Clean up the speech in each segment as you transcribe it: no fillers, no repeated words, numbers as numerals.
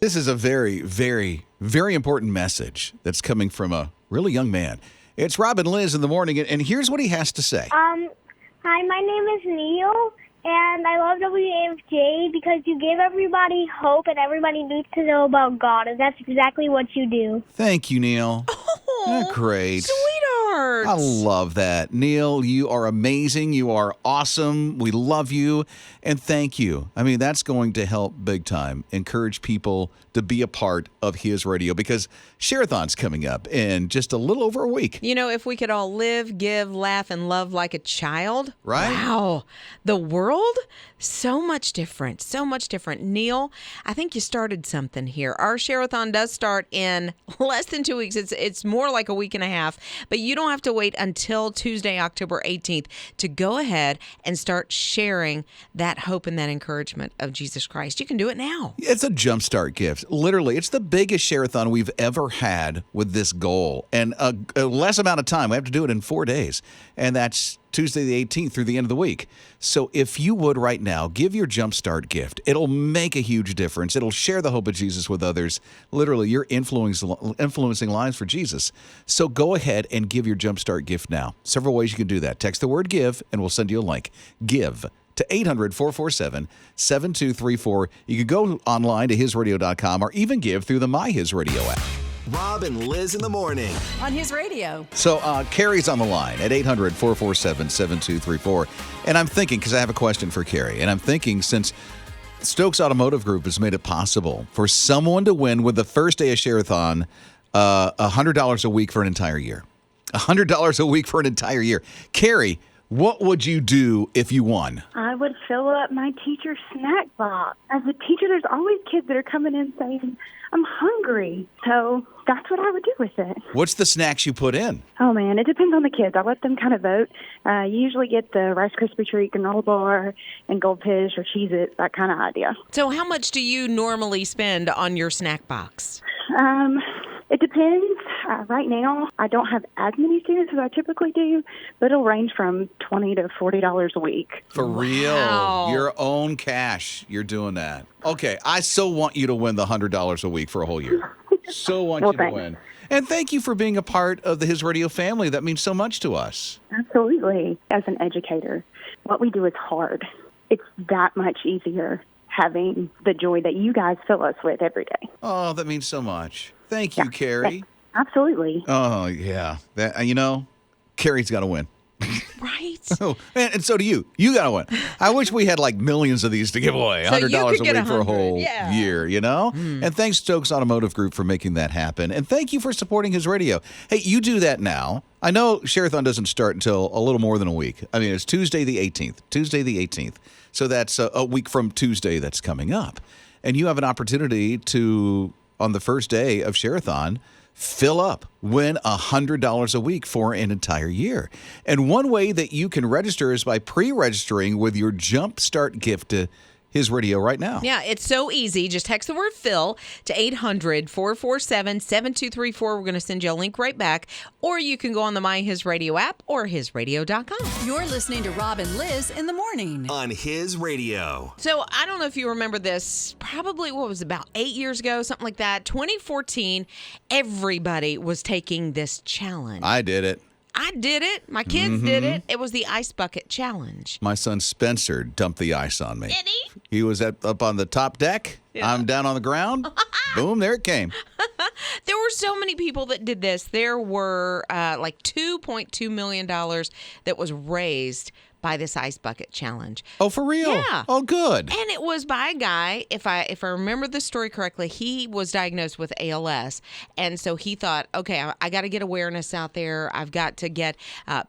This is a very, very, very important message that's coming from a really young man. It's Rob and Liz in the morning, and here's what he has to say. Hi, my name is Neil, and I love WAFJ because you give everybody hope, and everybody needs to know about God, and that's exactly what you do. Thank you, Neil. Oh, great. Sweetheart. I love that. Neil, you are amazing. You are awesome. We love you, and thank you. I mean, that's going to help big time. Encourage people to be a part of His Radio because Share-a-thon's coming up in just a little over a week. You know, if we could all live, give, laugh, and love like a child. Right? Wow. The world, so much different. So much different. Neil, I think you started something here. Our Share-a-thon does start in less than 2 weeks. It's more like a week and a half, but you don't have to wait until Tuesday, October 18th to go ahead and start sharing that hope and that encouragement of Jesus Christ. You can do it now. It's a jumpstart gift. Literally, it's the biggest Share-a-thon we've ever had with this goal. And a less amount of time. We have to do it in 4 days. And that's Tuesday the 18th through the end of the week. So if you would right now, give your jumpstart gift. It'll make a huge difference. It'll share the hope of Jesus with others. Literally, you're influencing lives for Jesus. So go ahead and give your jumpstart gift now. Several ways you can do that. Text the word GIVE, and we'll send you a link. GIVE to 800-447-7234. You can go online to hisradio.com or even give through the My HISRadio app. Rob and Liz in the morning. On His Radio. So Carrie's on the line at 800-447-7234. And I'm thinking, because I have a question for Carrie, and I'm thinking since Stokes Automotive Group has made it possible for someone to win with the first day of Share-a-thon $100 a week for an entire year. $100 a week for an entire year. Carrie, what would you do if you won? I would fill up my teacher's snack box. As a teacher, there's always kids that are coming in saying, I'm hungry. So that's what I would do with it. What's the snacks you put in? Oh, man, it depends on the kids. I let them kind of vote. You usually get the Rice Krispie Treat granola bar and Goldfish or Cheez-It, that kind of idea. So how much do you normally spend on your snack box? It depends. Right now, I don't have as many students as I typically do, but it'll range from $20 to $40 a week. For real? Wow. Your own cash, you're doing that. Okay, I so want you to win the $100 a week for a whole year. So want you to thanks. win. And thank you for being a part of the His Radio family. That means so much to us. Absolutely. As an educator, what we do is hard. It's that much easier having the joy that you guys fill us with every day. Oh, that means so much. Thank you, Carrie. Absolutely. Oh, yeah. Carrie's got to win. Right? Oh, and so do you. You got to win. I wish we had like millions of these to give away. So you $100 could a get week for a 100, whole yeah. year, you know? And thanks, Stokes Automotive Group, for making that happen. And thank you for supporting His Radio. Hey, you do that now. I know Share-a-thon doesn't start until a little more than a week. I mean, it's Tuesday the 18th. Tuesday the 18th. So that's a week from Tuesday that's coming up. And you have an opportunity to, on the first day of Share-a-thon, fill up, win $100 a week for an entire year. And one way that you can register is by pre-registering with your Jumpstart gift to His Radio right now. Yeah, it's so easy. Just text the word Phil to 800-447-7234. We're going to send you a link right back. Or you can go on the My HISRadio app or hisradio.com. You're listening to Rob and Liz in the morning. On His Radio. So I don't know if you remember this, probably, about 8 years ago, something like that. 2014, everybody was taking this challenge. I did it. I did it. My kids did it. It was the Ice Bucket Challenge. My son Spencer dumped the ice on me. Did he? He was up on the top deck. Yeah. I'm down on the ground. Boom, there it came. There were so many people that did this. There were like $2.2 million that was raised by this Ice Bucket Challenge. Oh, for real? Yeah. Oh, good. And it was by a guy, if I remember the story correctly, he was diagnosed with ALS. And so he thought, okay, I got to get awareness out there. I've got to get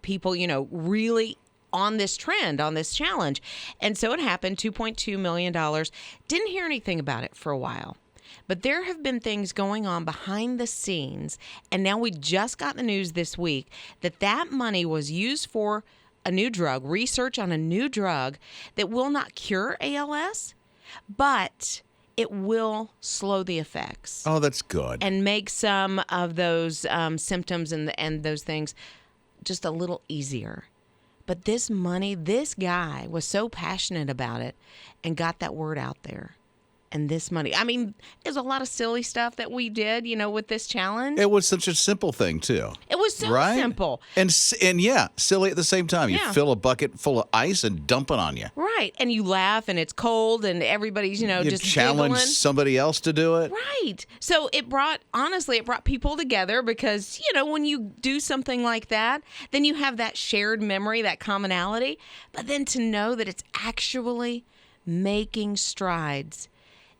people, really on this trend, on this challenge. And so it happened, $2.2 million. Didn't hear anything about it for a while. But there have been things going on behind the scenes. And now we just got the news this week that money was used for a new drug, research on a new drug that will not cure ALS, but it will slow the effects. Oh, that's good. And make some of those symptoms and those things just a little easier. But this money, this guy was so passionate about it and got that word out there. and this money. I mean, there's a lot of silly stuff that we did, with this challenge. It was such a simple thing, too. It was so right? simple. And yeah, silly at the same time. You Yeah. fill a bucket full of ice and dump it on you. Right. And you laugh and it's cold and everybody's, You just challenge giggling. somebody else to do it. Right. So it brought people together because, when you do something like that, then you have that shared memory, that commonality. But then to know that it's actually making strides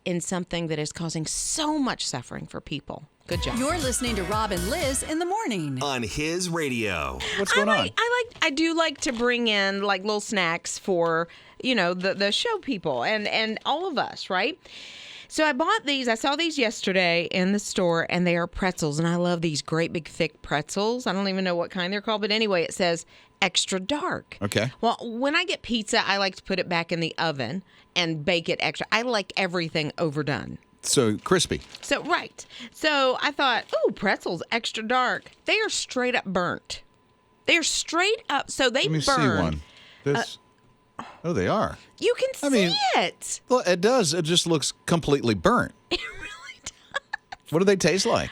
in something that is causing so much suffering for people. Good job. You're listening to Rob and Liz in the morning. On His Radio. What's going on? I do like to bring in like little snacks for, the show people and all of us, right? So I bought these. I saw these yesterday in the store, and they are pretzels. And I love these great big thick pretzels. I don't even know what kind they're called. But anyway, it says extra dark. Okay. Well, when I get pizza, I like to put it back in the oven and bake it extra. I like everything overdone. So crispy. So, right. So I thought, ooh, pretzels, extra dark. They are straight up burnt. They are straight up. So they Let me burn. see one. This. Oh, they are. You can see it. Well, it does. It just looks completely burnt. It really does. What do they taste like?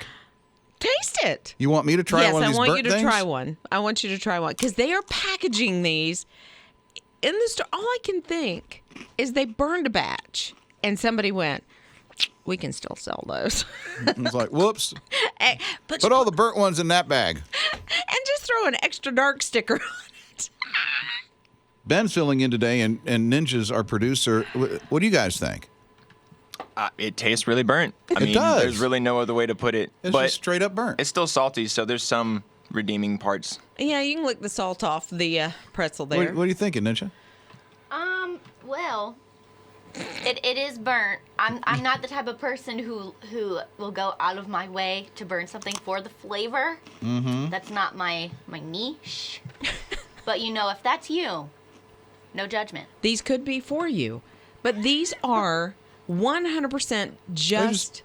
Taste it. You want me to try one of these Yes, I want burnt you to things? try one. I want you to try one because they are packaging these in the store. All I can think is they burned a batch and somebody went, we can still sell those. It's like, whoops. Hey, Put all the burnt ones in that bag. and just throw an extra dark sticker on it. Ben's filling in today, and Ninja's our producer. What do you guys think? It tastes really burnt. I It mean, does. there's really no other way to put it. It's but just straight up burnt. it's still salty, so there's some redeeming parts. Yeah, you can lick the salt off the pretzel there. What are you thinking, Ninja? Well, it is burnt. I'm not the type of person who will go out of my way to burn something for the flavor. Mm-hmm. That's not my niche. But if that's you, no judgment. These could be for you, but these are 100% just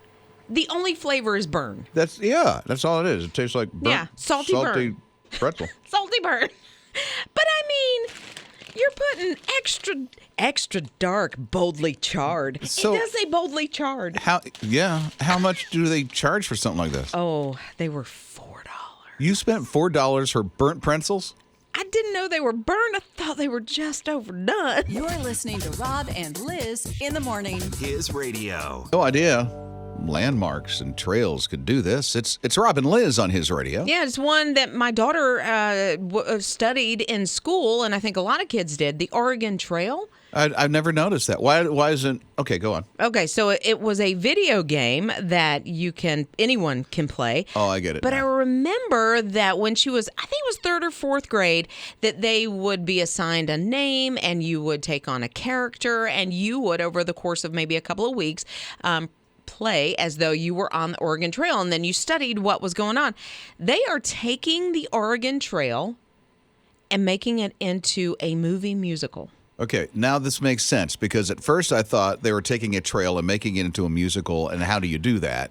the only flavor is burn. That's all it is. It tastes like burnt, salty burn. pretzel. Salty burn. But I mean, you're putting extra dark, boldly charred. So- It does say boldly charred. How much do they charge for something like this? Oh, they were $4. You spent $4 for burnt pretzels? I didn't know they were burned. I thought they were just overdone. You're listening to Rob and Liz in the morning. His Radio. No idea. Landmarks and trails could do this. It's Rob and Liz on His Radio. Yeah, it's one that my daughter studied in school, and I think a lot of kids did, the Oregon Trail. I've never noticed that. Why isn't... Okay, go on. Okay, so it was a video game that anyone can play. Oh, I get it But now. I remember that when she was, I think it was 3rd or 4th grade, that they would be assigned a name and you would take on a character and you would, over the course of maybe a couple of weeks, play as though you were on the Oregon Trail, and then you studied what was going on. They are taking the Oregon Trail and making it into a movie musical. Okay, now this makes sense, because at first I thought they were taking a trail and making it into a musical, and how do you do that?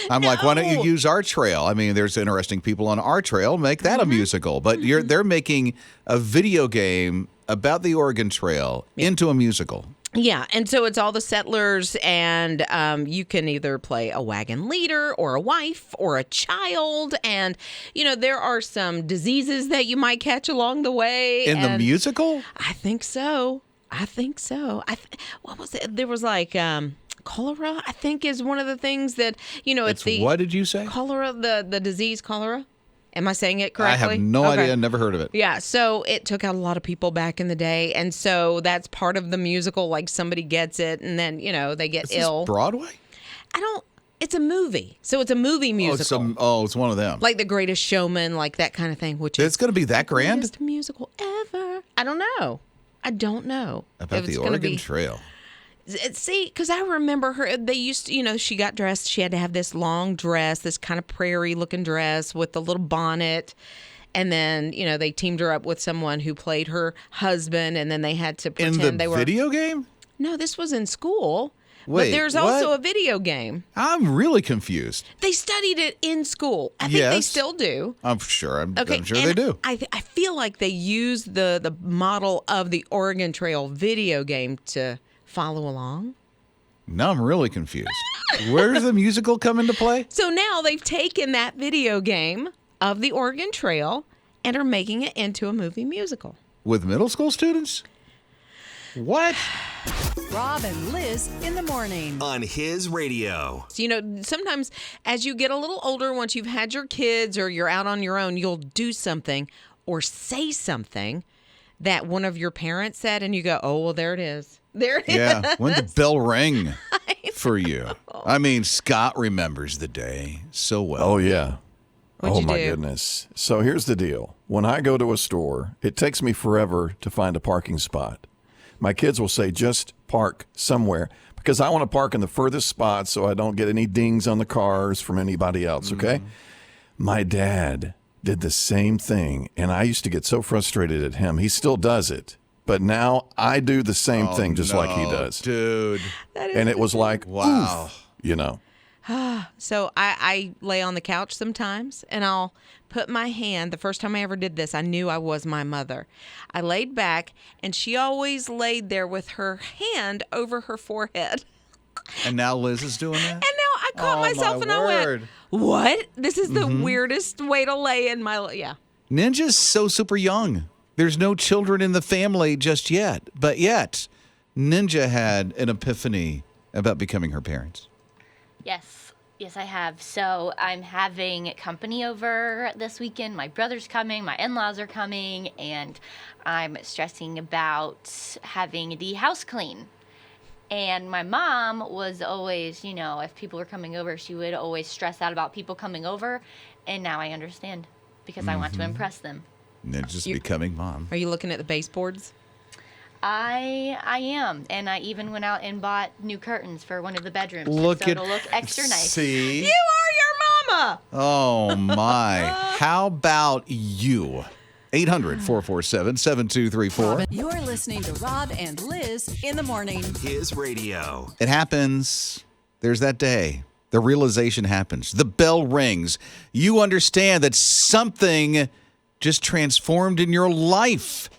I'm like, why don't you use our trail? I mean, there's interesting people on our trail. Make that a musical. But they're making a video game about the Oregon Trail into a musical. Yeah, and so it's all the settlers, and you can either play a wagon leader or a wife or a child, and, there are some diseases that you might catch along the way. In the musical? I think so. What was it? There was like cholera, I think, is one of the things that, it's the... What did you say? Cholera, the disease cholera. Am I saying it correctly? I have no idea. Never heard of it. Yeah, so it took out a lot of people back in the day, and so that's part of the musical. Like, somebody gets it, and then they get ill. Is this Broadway? It's a movie, so it's a movie musical. It's one of them. Like The Greatest Showman, like that kind of thing. Which It's going to be that the grand? greatest musical ever. I don't know. About the Oregon Trail. See, because I remember her, they used to, she got dressed, she had to have this long dress, this kind of prairie-looking dress with a little bonnet, and then, they teamed her up with someone who played her husband, and then they had to pretend they were... In the video game? No, this was in school. Wait, but there's also a video game. I'm really confused. They studied it in school. I think they still do. I'm sure. I'm sure and they do. I feel like they use the model of the Oregon Trail video game to follow along. Now I'm really confused. Where does the musical come into play? So now they've taken that video game of the Oregon Trail and are making it into a movie musical. With middle school students? What? Rob and Liz in the morning. On his radio. So, sometimes as you get a little older, once you've had your kids or you're out on your own, you'll do something or say something that one of your parents said, and you go, oh, well, there it is. There it is. Yeah, when the bell rang for you. I mean, Scott remembers the day so well. Oh, yeah. What'd you my do? goodness. So here's the deal. When I go to a store, it takes me forever to find a parking spot. My kids will say, just park somewhere, because I want to park in the furthest spot so I don't get any dings on the cars from anybody else, okay? My dad did the same thing, and I used to get so frustrated at him. He still does it, but now I do the same thing just like he does. Dude. And it was like, Wow. oof, you know. So I lay on the couch sometimes, and I'll put my hand. The first time I ever did this, I knew I was my mother. I laid back, and she always laid there with her hand over her forehead. And now Liz is doing that? And now I caught myself, and I went, what? This is the weirdest way to lay in my, yeah. Ninja's so super young. There's no children in the family just yet. But yet, Ninja had an epiphany about becoming her parents. Yes, I have. So I'm having company over this weekend. My brother's coming, my in-laws are coming, and I'm stressing about having the house clean. And my mom was always, if people were coming over, she would always stress out about people coming over. And now I understand because I want to impress them. Ninja's becoming mom. Are you looking at the baseboards? I am, and I even went out and bought new curtains for one of the bedrooms, it'll look extra nice. See? You are your mama. Oh, my. How about you? 800-447-7234. You're listening to Rob and Liz in the morning. His radio. It happens. There's that day. The realization happens. The bell rings. You understand that something just transformed in your life.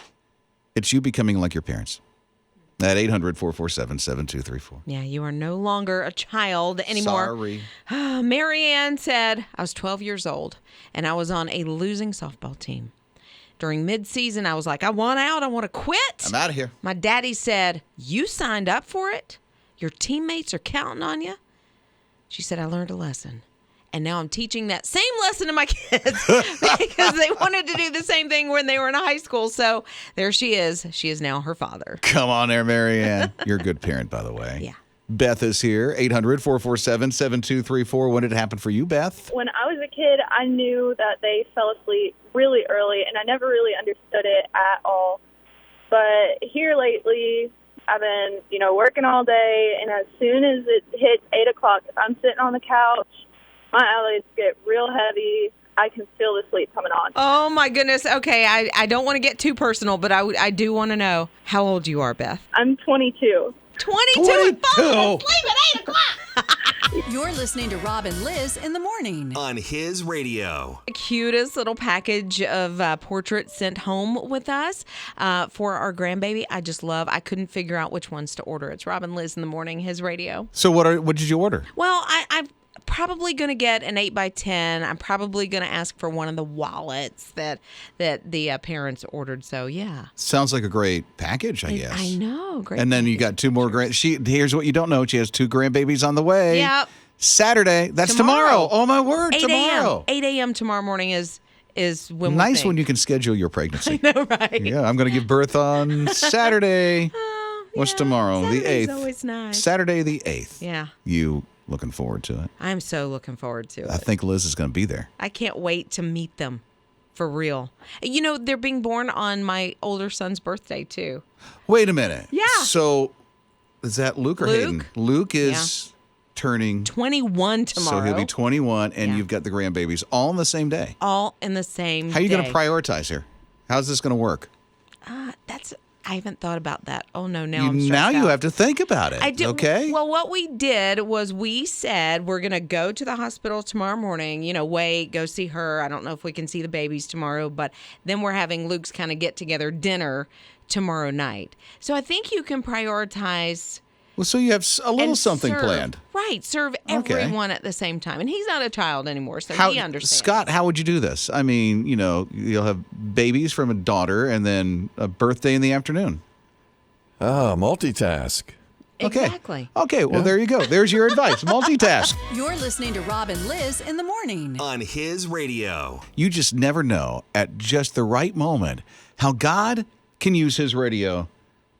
It's you becoming like your parents. At 800-447-7234. Yeah, you are no longer a child anymore. Sorry. Marianne said, I was 12 years old, and I was on a losing softball team. During mid-season, I was like, I want out. I want to quit. I'm out of here. My daddy said, you signed up for it? Your teammates are counting on you? She said, I learned a lesson. And now I'm teaching that same lesson to my kids because they wanted to do the same thing when they were in high school. So there she is. She is now her father. Come on there, Marianne. You're a good parent, by the way. Yeah. Beth is here. 800-447-7234. When did it happen for you, Beth? When I was a kid, I knew that they fell asleep really early, and I never really understood it at all. But here lately, I've been, working all day, and as soon as it hits 8 o'clock, if I'm sitting on the couch, my eyelids get real heavy. I can feel the sleep coming on. Oh, my goodness. Okay, I don't want to get too personal, but I do want to know how old you are, Beth. I'm 22. 22 falling asleep at 8 o'clock. You're listening to Rob and Liz in the morning. On his radio. The cutest little package of portraits sent home with us for our grandbaby. I just love. I couldn't figure out which ones to order. It's Rob and Liz in the morning, his radio. So what did you order? Well, I'm probably going to get an 8x10. I'm probably going to ask for one of the wallets that the parents ordered. So, yeah. Sounds like a great package, I guess. I know. Great. And then you got two more here's what you don't know. She has two grandbabies on the way. Yep. Saturday. That's tomorrow. Oh, my word. 8 tomorrow. 8 a.m. tomorrow morning is when nice when you can schedule your pregnancy. I know, right? Yeah, I'm going to give birth on Saturday. What's tomorrow? Saturday's The 8th. Always nice. Saturday the 8th. Yeah. You looking forward to it? I'm so looking forward to it. I think Liz is going to be there. I can't wait to meet them. For real. They're being born on my older son's birthday, too. Wait a minute. Yeah. So, is that Luke or Luke? Hayden? Luke is turning 21 tomorrow. So he'll be 21, and you've got the grandbabies all on the same day. All in the same day. How are you going to prioritize here? How's this going to work? I haven't thought about that. Oh, no, now I'm stressed Now you out. have to think about it. I do. Okay? Well, what we did was we said we're going to go to the hospital tomorrow morning, wait, go see her. I don't know if we can see the babies tomorrow, but then we're having Luke's kind of get-together dinner tomorrow night. So I think you can prioritize Well, so you have a little and something serve, planned. Right, serve Okay. everyone at the same time. And he's not a child anymore, so he understands. Scott, how would you do this? I mean, you'll have babies from a daughter and then a birthday in the afternoon. Oh, multitask. Okay. Exactly. Okay, well, there you go. There's your advice. Multitask. You're listening to Rob and Liz in the morning. On his radio. You just never know at just the right moment how God can use his radio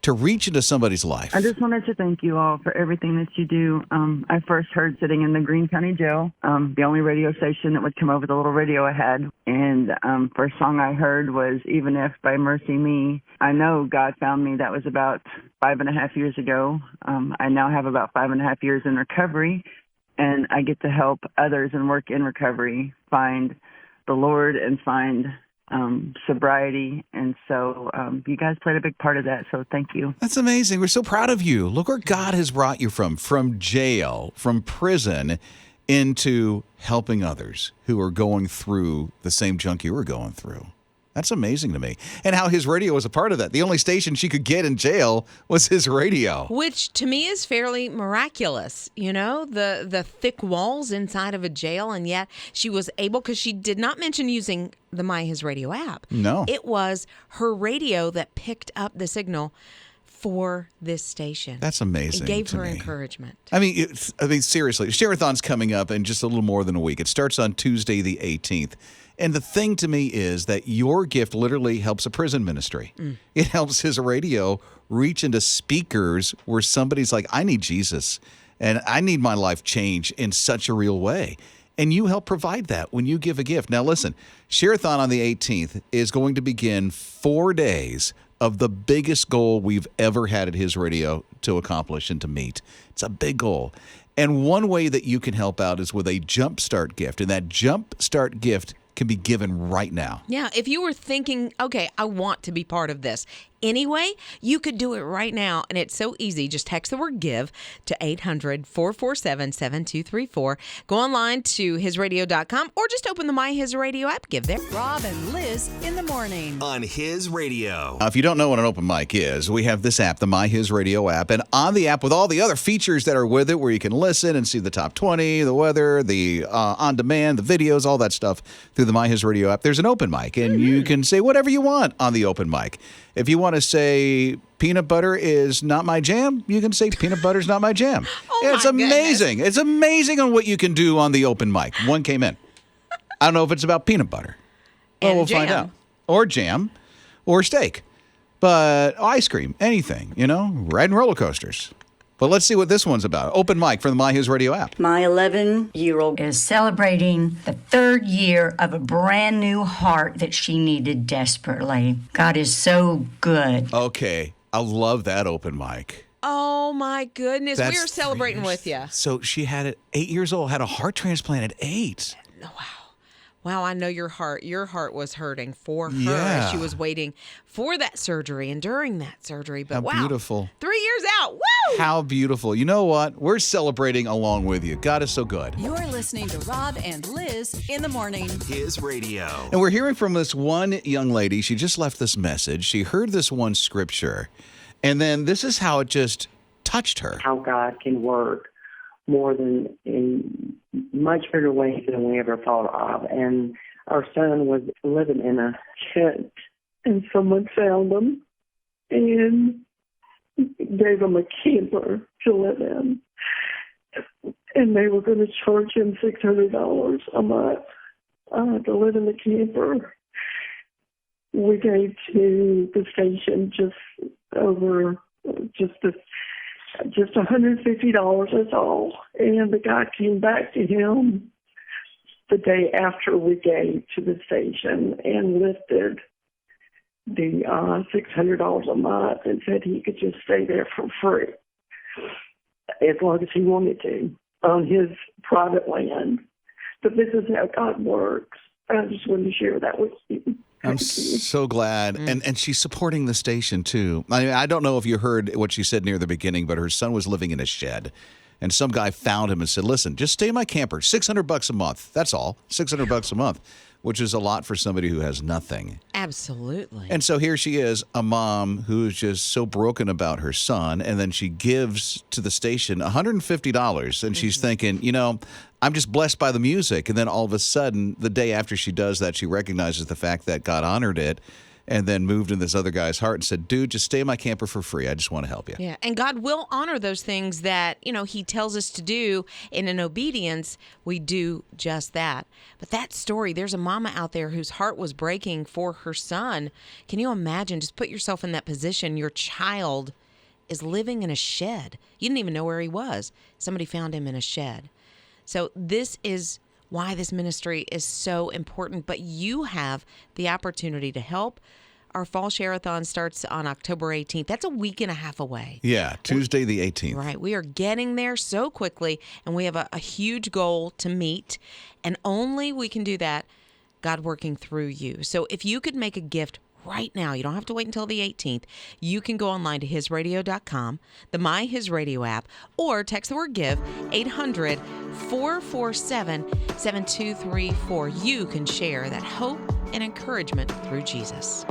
to reach into somebody's life. I just wanted to thank you all for everything that you do. I first heard sitting in the Greene County Jail, the only radio station that would come over the little radio I had. And first song I heard was Even If by Mercy Me. I know God found me. That was about 5.5 years ago. I now have about 5.5 years in recovery, and I get to help others and work in recovery find the Lord and find sobriety. And so you guys played a big part of that. So thank you. That's amazing. We're so proud of you. Look where God has brought you from jail, from prison, into helping others who are going through the same junk you were going through. That's amazing to me. And how his radio was a part of that. The only station she could get in jail was his radio. Which to me is fairly miraculous, the thick walls inside of a jail, and yet she was able, because she did not mention using the My His Radio app. No. It was her radio that picked up the signal for this station. That's amazing. It gave to her me. encouragement. I mean, seriously, Share-a-thon's coming up in just a little more than a week. It starts on Tuesday the 18th. And the thing to me is that your gift literally helps a prison ministry. It helps his radio reach into speakers where somebody's like, I need Jesus, and I need my life changed in such a real way. And you help provide that when you give a gift. Now, listen, Share-a-thon on the 18th is going to begin 4 days of the biggest goal we've ever had at his radio to accomplish and to meet. It's a big goal. And one way that you can help out is with a Jumpstart gift. And that Jumpstart gift can be given right now. Yeah, if you were thinking, okay, I want to be part of this anyway, you could do it right now. And it's so easy. Just text the word GIVE to 800-447-7234. Go online to hisradio.com or just open the My His Radio app. Give there. Rob and Liz in the morning. On his radio. If you don't know what an open mic is, we have this app, the My His Radio app. And on the app with all the other features that are with it, where you can listen and see the top 20, the weather, the on-demand, the videos, all that stuff through the My His Radio app, there's an open mic. And you can say whatever you want on the open mic. If you want to say peanut butter is not my jam, you can say peanut butter is not my jam. It's amazing. Goodness. It's amazing on what you can do on the open mic. One came in. I don't know if it's about peanut butter. Well, we'll find out. Or jam or steak. But ice cream, anything, riding roller coasters. But let's see what this one's about. Open mic from the My His Radio app. My 11-year-old is celebrating the 3rd year of a brand new heart that she needed desperately. God is so good. Okay. I love that open mic. Oh, my goodness. That's We are celebrating with you. So she had it 8 years old, had a heart transplant at 8. Wow, I know your heart was hurting for her Yeah. as she was waiting for that surgery and during that surgery. But How wow, beautiful. 3 years out. Woo! How beautiful. You know what? We're celebrating along with you. God is so good. You're listening to Rob and Liz in the morning. His radio. And we're hearing from this one young lady. She just left this message. She heard this one scripture. And then this is how it just touched her. How God can work more than in much bigger ways than we ever thought of. And our son was living in a tent, and someone found him and gave him a camper to live in. And they were going to charge him $600 a month to live in the camper. We gave to the station just $150, that's all. And the guy came back to him the day after we gave to the station and lifted the $600 a month and said he could just stay there for free as long as he wanted to on his private land. But this is how God works. I just wanted to share that with you. I'm so glad. And she's supporting the station, too. I don't know if you heard what she said near the beginning, but her son was living in a shed. And some guy found him and said, listen, just stay in my camper, $600 a month. That's all, $600 a month, which is a lot for somebody who has nothing. Absolutely. And so here she is, a mom who is just so broken about her son, and then she gives to the station $150, and she's thinking, I'm just blessed by the music. And then all of a sudden, the day after she does that, she recognizes the fact that God honored it and then moved in this other guy's heart and said, dude, just stay in my camper for free. I just want to help you. Yeah, and God will honor those things that, he tells us to do. And in obedience, we do just that. But that story, there's a mama out there whose heart was breaking for her son. Can you imagine? Just put yourself in that position. Your child is living in a shed. You didn't even know where he was. Somebody found him in a shed. So this is why this ministry is so important. But you have the opportunity to help. Our fall Share-a-thon starts on October 18th. That's a week and a half away. Yeah, Tuesday the 18th. Right. We are getting there so quickly, and we have a huge goal to meet. And only we can do that, God working through you. So if you could make a gift right now, you don't have to wait until the 18th. You can go online to hisradio.com, the My His Radio app, or text the word GIVE, 800-447-7234. You can share that hope and encouragement through Jesus.